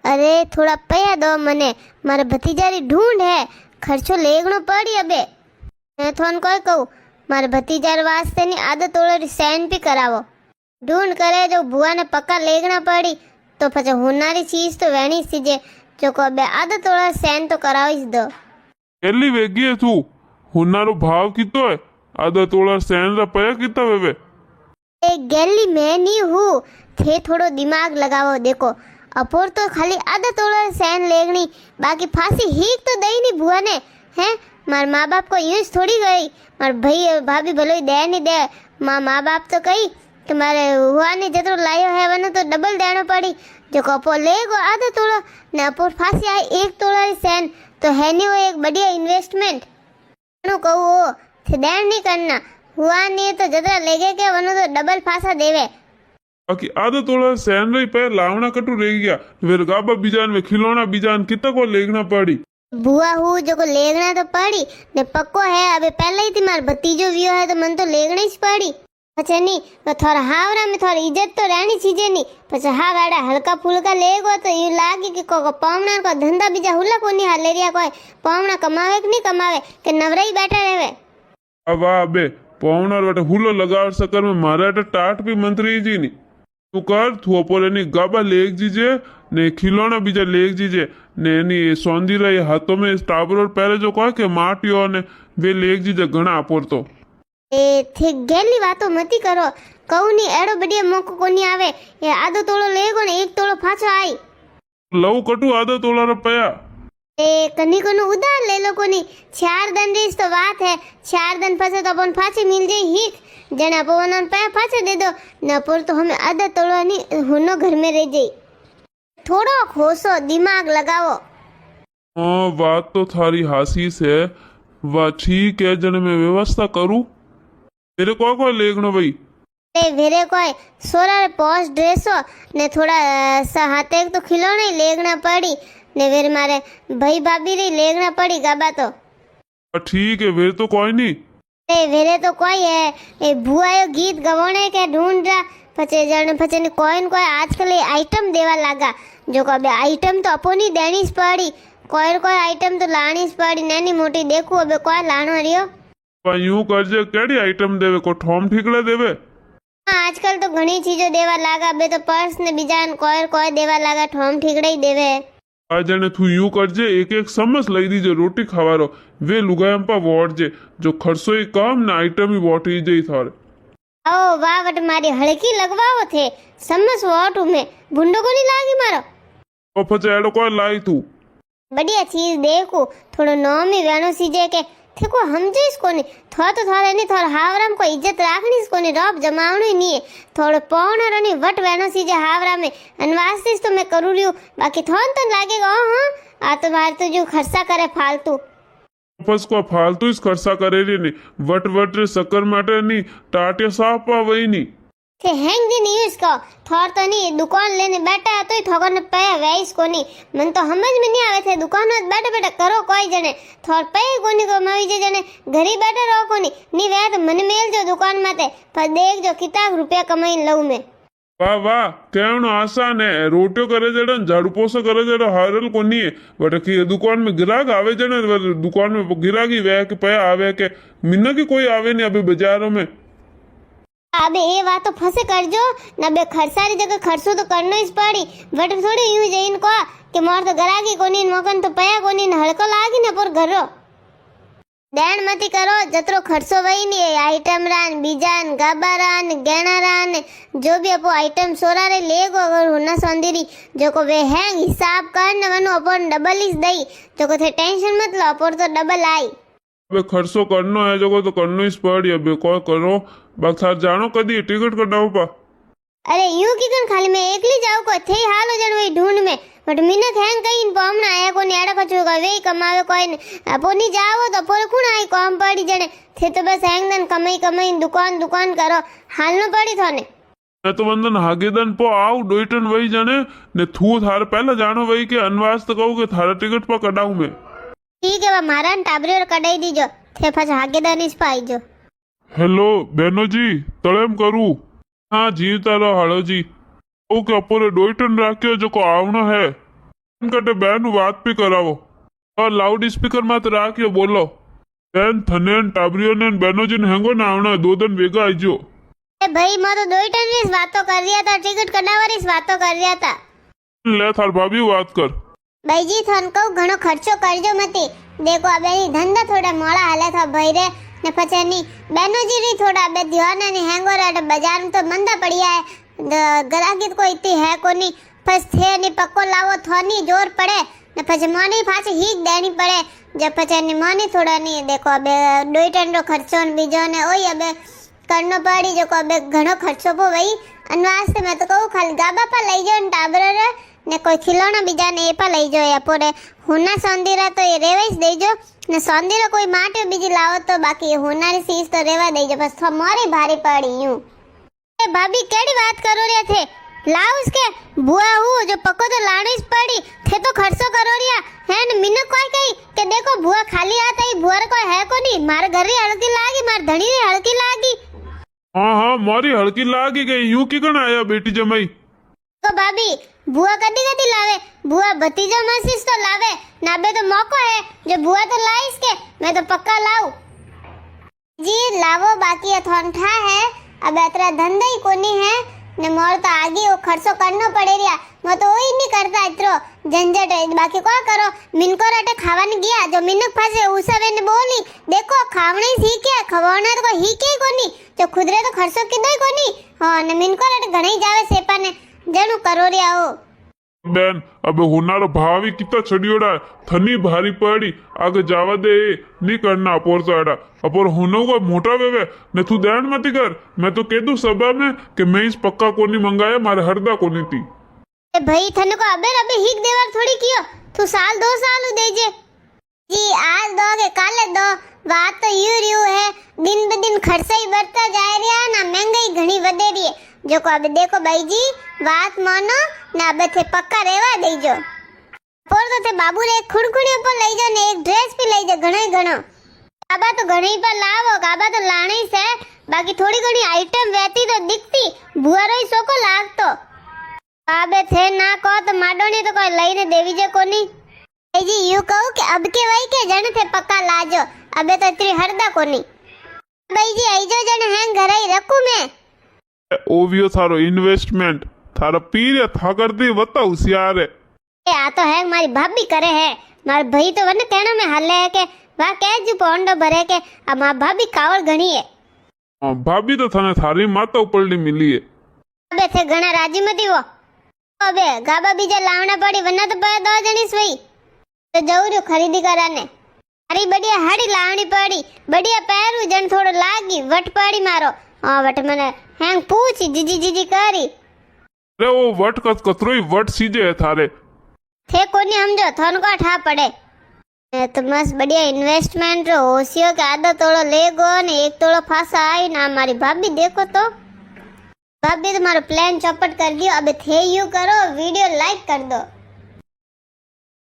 अरे थोड़ा पया दो मने, मारे भतीजारी ढूंढ है, खर्चो लेगणो पड़ी अबे। मैं थोन कोई कहूँ, मारे भतीजार वास्ते नी आदत ओळरी सैन भी करावो। ढूंढ करे जो बुआ ने पक्का लेगना पड़ी तो पछे होनारी चीज तो वेणी सीजे, जो को अबे आदत ओळा सैन तो करावी ज दो। કેટલી વેગી તું? હુનારો ભાવ કીતો હે? આદા તોળા સેન રા પયા કીતા વેવે? ए गैली मैं नहीं हूँ, थे थोड़ो दिमाग लगावो। देखो अपोर तो खाली आदत ओळा सैन लेगनी, बाकी फांसी हीक तो दई नहीं बुआ ने। हैं मार माँ बाप को यूं थोड़ी गई, मार भाई भाभी भले दे नहीं दे, माँ बाप तो कही कि मारे हुआ ने जतरो लायो है वनो तो डबल देनो पड़ी। जो कपो लेगो आधा तोड़ा ने अपोर फांसी आई 1 तोड़ा री सैन तो है नहीं वो एक बढ़िया इन्वेस्टमेंट। कहो थे देन नहीं करना, हुआ नहीं तो जतरा लेगे के वनो तो डबल फांसा देवे। बाकी आधा तोड़ा सैन रही पे लावना कटू रह गया, फिर गाबा बीजान में खिलौना बीजान कितना को लेगना पड़ी। बुआ हूँ जो को लेगना तो पड़ी ने पक्को है, अबे पहले ही थी मार भतीजो वियो है तो मन तो लेगना ही पड़ी। अच्छा नहीं तो थोड़ा हावरा में थोड़ी इज्जत तो रहनी चीजें नहीं, पछा हा गाड़ा हल्का फुल्का लेगो तो यू लागे कि को पावना को धंधा बीजा हुला कोनी हाले रिया, कोई पावना कमावे कि नहीं कमावे के नवराई बैठा रहवे। अब अबे पौना बटे हुलो लगाव सकर में मारा टाट भी मंत्री जी नी तू कर तू अपोरे नी गाबा लेग जीजे ने खिलौना बीजा लेग जीजे ने नी सौंदी रही हाथों में टाबर पहले जो कहे के माटियो ने वे लेग जीजे घना अपोर तो ए थे गेली बातो मती करो, कहू नहीं एड़ो बढ़िया मौको कोनी आवे। ये आधो तोड़ो लेगो ने 1 तोड़ो फाचो आई लव कटू आधा तोला रुपया ए कनी कोनु उधार ले लो कोनी। 4 दिन रीस तो बात है, 4 दिन फसे तो अपन फाची मिल जाई हीक जना पवन पे फाचे दे दो न पुर तो हमें आधा तोड़ो नहीं हुनो घर में रह जाई। थोड़ो खोसो दिमाग लगाओ। हाँ बात तो थारी हासीस है, वाह ठीक है जने मैं व्यवस्था करूँ। तेरे को लेगनो भाई ए वेरे कोई सोरा पोस्ट ड्रेसो ने थोड़ा हाथे तो खिलौने ही लेगना पड़ी ने वेरे मारे भाई भाभी री लेगना पड़ी गाबा तो ठीक है फिर तो कोई नहीं। ए वेरे तो कोई है ए बुआयो गीत गवाने के ढूंढ रहा पचे जने पचे ने कोई न कोई आजकल ये आइटम देवा लगा, जो को अबे आइटम तो अपनी देनी पड़ी, कोई आइटम तो लानी पड़ी, नैनी मोटी देखो अबे कोई लानो रियो। यूं करजे केड़ी आइटम देवे को ठोम ठीकड़े देवे। हाँ आजकल तो घणी चीजों देवा लागा, बे तो पर्स ने बीजान कोई देवा लागा, ठोम ठीकड़े ही देवे। आ जने तू यूं करजे एक एक समस लई दीजे रोटी खवारो वे लुगायम पा वोट जे जो खर्चो ही कम ना आइटम ही वोटी जे थारे। ओ वाह वट मारी हड़की लगवाओ थे समस वोट में भुंडो को नहीं लागी मारो। ओ पचे एडो कोई लाई तू बढ़िया चीज देखो थोड़ो नौम ही वेनो सीजे के देखो समझीस कोनी थोड़ा तो थोड़ा नहीं थोड़ा हावराम को इज्जत राखनी कोनी, रॉब जमावनो ही नहीं है थोड़े पौना रनी वट वेनो सीजे हावरा में अनवास्तिस तो मैं करू रही हूँ, बाकी थोड़ा तो लागेगा हाँ आ तो बाहर तो जो खर्चा करे फालतू बस को फालतू इस खर्चा करे रे नहीं वट वट रे शक्कर माटे नहीं टाटे साफ पा वही नहीं थे हैंग दिन यूज को थोड़ तो नहीं दुकान लेने बैठा है तो ही ठोकर ने पे वैस कोनी मन तो समझ में नहीं आवे थे दुकान में बैठे बैठे करो कोई जने थोड़ पे कोनी को मवी जे जने घरी बैठे रहो कोनी नहीं वे तो मन मेल जो दुकान में थे पर देख जो कितना रुपया कमाई लऊ में। वाह वाह कहनो आसान है, रोटियो करे जड़न झाड़ू पोछा करे जड़ा हारल कोनी है बट की दुकान में गिराक आवे जने दुकान में गिराकी वे के पे आवे के मिन्ना की कोई आवे नहीं अभी बाजारों में। अबे ये बात तो फसे कर जो न बे खर्चारी जगह खर्चो तो करना ही पड़ी बट थोड़ी यूं जइन को कि मोर तो गरागी कोनी मकन तो पया कोनी न हड़को लागी न पर घरो देन मती करो जतरो खर्चो वही नहीं है आइटम रान बीजान गाबारान गहनारान जो भी अपो आइटम सोरा रे लेगो अगर होना सौंदरी जो को वे हैंग हिसाब कर न वनो अपन डबल इस दई जो को थे टेंशन मत लो अपन तो डबल आई। अबे खर्चो करनो है जो तो करनो ही पड़ी अबे कोई करो बाकी जानो कदी टिकट कटाओ पा। अरे यूं की कन खाली मैं एकली जाऊ को थे हालो जन वही ढूंढ में बट मिनक हैंग कहीं पमना आया को नेड़ा कछु को वे कमावे कोई न अपोनी जाओ तो पर कुण आई कम पड़ी जने थे तो बस हैंग दन कमाई दुकान करो हालनो पड़ी थाने मैं तो वंदन हागेदन पो आऊ डोइटन वही जने ने थू थारे पहले जानो वही के अनवास तो कहू के थारा टिकट पा कटाऊ मैं। ठीक है मारा टाबरी और कटाई दीजो थे फस हागेदान इस पाई जो। हेलो बेनो जी तड़ेम करू हाँ जी तारो हालो जी ओके अपोरे डोइटन राख्यो जो को आवनो है कटे बेन बात भी करावो और लाउड स्पीकर मत राखियो बोलो बेन थने टाबरियो ने बेनो जी हेंगो ना आवना 2 दिन वेगा आईजो। ए भाई मैं तो 2 टन की बातों कर रहा था, टिकट कटावारी बातों कर रहा था। ले थार भाभी बात कर। भाई जी थन कहू घणो खर्चो करजो मती। देखो अबे धंधा थोड़ा मोड़ा हाले था भाई रे ने पछे नी बेनो जी री थोड़ा अबे ध्यान ने हेंगो रे बाजार में तो मंदा पड़िया है, ग्राहकी कोई इतनी है कोनी, बस थे नी पक्को लावो थोनी जोर पड़े ने पछे मानी पाछे हीक देनी पड़े, जब पछे नी मानी थोड़ा नी देखो अबे 2 टन रो खर्चो ने बीजो ने ओई अबे करनो पड़ी जो को अबे घणो खर्चो पो वही अन वास्ते मैं तो कहू खाली गाबा पर लई जो ने टाबर रे ने कोई खिलौना बीजा ने ए पर लई जो या पोरे हुना सोंदीरा तो ये रेवेस देजो ने सोंदीरा कोई माटे बीजी लावो तो बाकी हुनारी चीज तो रेवा देजो, बस थमारी भारी पड़ी यूं। ए भाभी केड़ी बात करो रे थे लाओ उसके बुआ हूँ जो पक्को तो लाणी पड़ी थे तो खर्चो करो रिया है न मिन कोई कही के देखो बुआ खाली आता ही बुआ रे कोई है को नहीं, मारे घर री हड़की लागी, मार धणी री हड़की लागी। हाँ हाँ मारी हड़की लागी गई यूं की कण आया बेटी जमाई तो भाभी बुआ कदी कदी लावे, बुआ भतीजा मसीस तो लावे नाबे तो मौको है जो बुआ तो लाइस के मैं तो पक्का लाऊ जी लावो, बाकी ये थोंठा है अब अतरा धंधा ही कोनी है ने मोर तो आगे वो खर्चो करनो पड़े रिया मैं तो वही नहीं करता इतरो झंझट है, बाकी क्या करो मिनको रटे खावाने गया जो मिनक फसे उसे ने बोली देखो खावणे सीखे खवाना तो कोई ही के कोनी जो खुदरे तो खर्चो किदो ही कोनी। हां ने मिनको रटे घणी जावे सेपा ने जणु करो रिया हो बेन अब हुनारो भावी कितना छड़ियोड़ा थनी भारी पड़ी आगे जावा दे नहीं करना अपोर साड़ा अपोर हुनो को मोटा वेवे ने तू ध्यान मत कर, मैं तो कह दूं सभा में कि मैं इस पक्का कोनी मंगाया मारे हरदा कोनी थी। ए भाई थने को अबे हिक देवर थोड़ी कियो तू साल 2 साल देजे जी आज दो के काले दो बात तो यू है दिन ब दिन खर्चा ही बढ़ता जा रिया ना महंगाई घणी वधे रही है जो को अबे देखो भाई जी बात मानो ना अबे थे पक्का रेवा देजो पोर तो थे बाबू रे खुड़खुड़ी पर लई जा ने एक ड्रेस भी लई जा घणो ही घणो गाबा तो घणी पर लावो गाबा तो लाणी से बाकी थोड़ी घणी आइटम वेती तो दिखती बुआरो ही सोको लागतो आबे थे ना को तो माडोनी तो कोई लई ने देवी जे कोनी ए जी यू कहू कि अब के वही के जण थे पक्का लाजो अबे तो इतनी हरदा कोनी भाई जी आई जो जण हैं घर ही रखू मैं ओवियो थारो इन्वेस्टमेंट थारा पीर या था कर दी वता होशियार है ए आ तो है मारी भाभी करे है मार भाई तो वन कहना में हल्ले है के वा कह जू पोंडो भरे के अब मां भाभी कावड़ घणी है। हां भाभी तो थाने थारी माता उपरली मिली है अबे थे घणा राजी मती वो अबे गाबा बीजा लावना पड़ी वरना तो पे 2 जणी सोई तो जऊर खरीदी कराने अरे बढ़िया हाड़ी लावनी पड़ी बढ़िया पैरू जन थोड़ो लागी वट पड़ी मारो हां वट मने हैंग पूछ जीजी करी अरे वो वट कतरोई वट सीजे है थारे थे कोनी समझो थन को ठा पड़े ए तो मस्त बढ़िया इन्वेस्टमेंट रो होशियो के आधा तोड़ो लेगो ने 1 तोड़ो फासा आई ना हमारी भाभी देखो तो भाभी तुम्हारा प्लान चौपट कर दियो अब थे यू करो वीडियो लाइक कर दो।